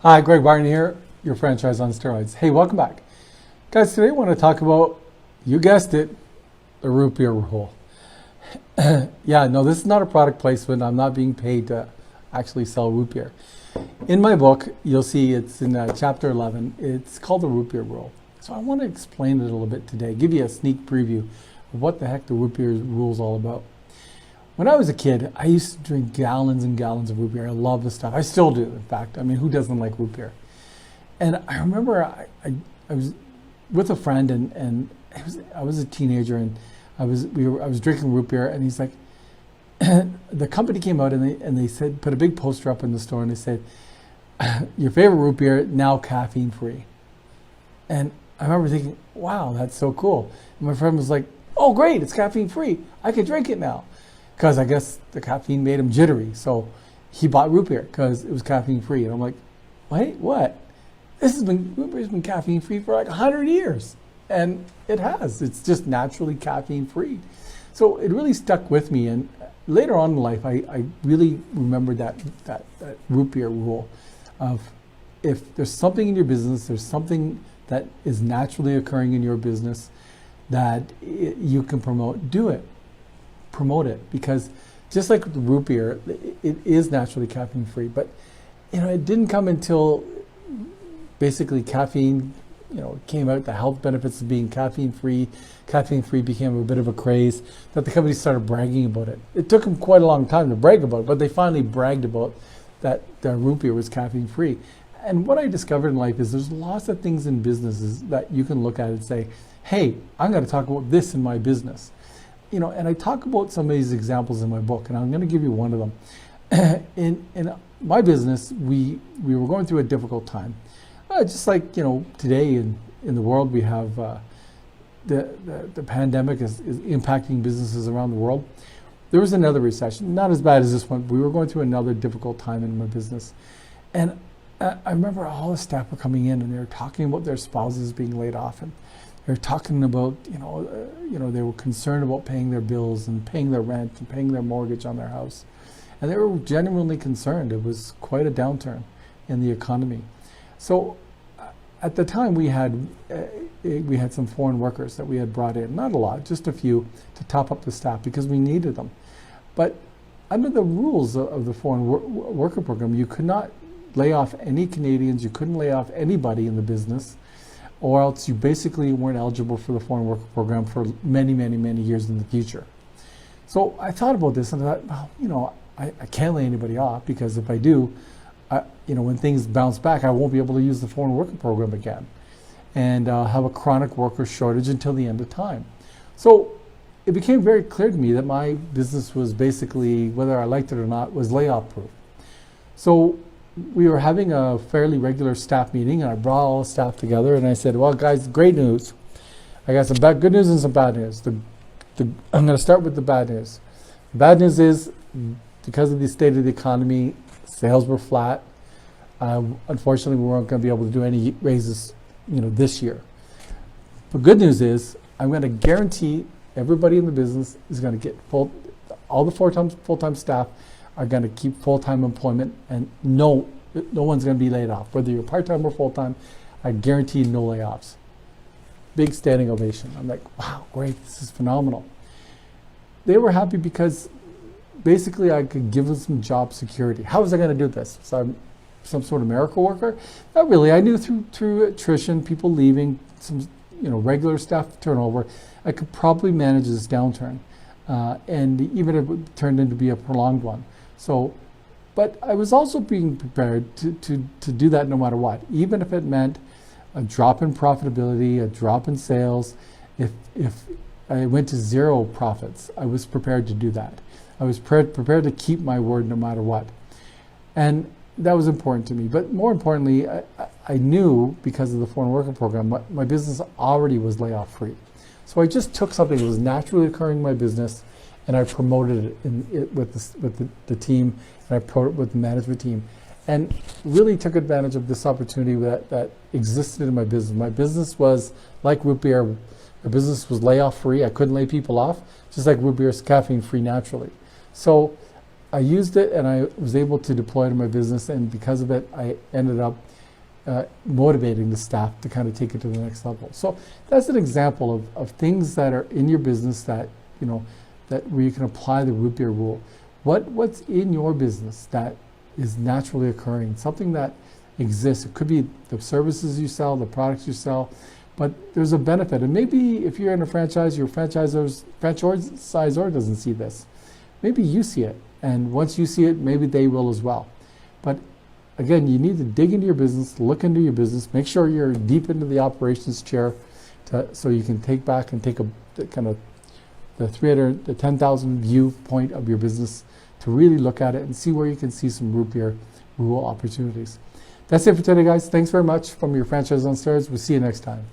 Hi, Greg Barton here, your franchise on steroids. Hey, welcome back. Guys, today I want to talk about, you guessed it, the root beer rule. Yeah, no, this is not a product placement. I'm not being paid to actually sell root beer. In my book, you'll see it's in chapter 11. It's called the root beer rule. So I want to explain it a little bit today, give you a sneak preview of what the heck the root beer rule is all about. When I was a kid, I used to drink gallons and gallons of root beer. I love this stuff. I still do, in fact. I mean, who doesn't like root beer? And I remember I was with a friend, and I was a teenager, and I was drinking root beer, and he's like, the company came out and they said, put a big poster up in the store, and they said, your favorite root beer, now caffeine free. And I remember thinking, wow, that's so cool. And my friend was like, oh great, it's caffeine free. I can drink it now. Because I guess the caffeine made him jittery. So he bought root beer because it was caffeine free. And I'm like, wait, what? Root beer's been caffeine free for like 100 years. And it has. It's just naturally caffeine free. So it really stuck with me. And later on in life, I really remembered that root beer rule of, if there's something in your business, there's something that is naturally occurring in your business that you can promote, do it. Promote it, because just like with the root beer, it is naturally caffeine free, but it didn't come until basically caffeine came out, the health benefits of being caffeine free became a bit of a craze, that the company started bragging about it. It took them quite a long time to brag about it, but they finally bragged about that their root beer was caffeine free. And what I discovered in life is there's lots of things in businesses that you can look at and say, hey, I'm going to talk about this in my business. And I talk about some of these examples in my book, and I'm going to give you one of them. In my business, we were going through a difficult time. Just like, today in the world, we have the pandemic is impacting businesses around the world. There was another recession, not as bad as this one. We were going through another difficult time in my business. And I remember all the staff were coming in, and they were talking about their spouses being laid off, and they're talking about, they were concerned about paying their bills and paying their rent and paying their mortgage on their house. And they were genuinely concerned. It was quite a downturn in the economy. So at the time we had some foreign workers that we had brought in, not a lot, just a few, to top up the staff because we needed them. But under the rules of the foreign worker program, you could not lay off any Canadians, you couldn't lay off anybody in the business, or else you basically weren't eligible for the foreign worker program for many, many, many years in the future. So I thought about this, and I thought, well, I can't lay anybody off, because if I do, when things bounce back, I won't be able to use the foreign worker program again, and I'll have a chronic worker shortage until the end of time. So it became very clear to me that my business was basically, whether I liked it or not, was layoff proof. So we were having a fairly regular staff meeting, and I brought all the staff together, and I said, well, guys, great news. I got some good news and some bad news. I'm going to start with the bad news. The bad news is, because of the state of the economy, sales were flat. Unfortunately, we weren't going to be able to do any raises, this year. The good news is, I'm going to guarantee everybody in the business is going to get all the full-time staff are going to keep full-time employment, and no one's going to be laid off. Whether you're part-time or full-time, I guarantee no layoffs. Big standing ovation. I'm like, wow, great, this is phenomenal. They were happy because basically I could give them some job security. How was I going to do this? So I'm some sort of miracle worker? Not really. I knew through attrition, people leaving, some regular staff turnover, I could probably manage this downturn, and even if it turned into be a prolonged one. So, but I was also being prepared to do that no matter what, even if it meant a drop in profitability, a drop in sales. If I went to zero profits, I was prepared to do that. I was prepared to keep my word no matter what. And that was important to me. But more importantly, I knew, because of the foreign worker program, my business already was layoff free. So I just took something that was naturally occurring in my business, and I promoted it with the team, and I promoted it with the management team, and really took advantage of this opportunity that existed in my business. My business was like root beer. My business was layoff free. I couldn't lay people off, just like root beer is caffeine free naturally. So I used it and I was able to deploy it in my business, and because of it, I ended up motivating the staff to kind of take it to the next level. So that's an example of things that are in your business that, that where you can apply the root beer rule. What's in your business that is naturally occurring, something that exists. It could be the services you sell, the products you sell, but there's a benefit. And maybe if you're in a franchise, your franchisor doesn't see this. Maybe you see it, and once you see it, maybe they will as well. But again, you need to dig into your business, look into your business, make sure you're deep into the operations chair so you can take back and take a kind of the 10,000 viewpoint of your business to really look at it and see where you can see some root beer rule opportunities. That's it for today, guys. Thanks very much from your Franchise on Steroids. We'll see you next time.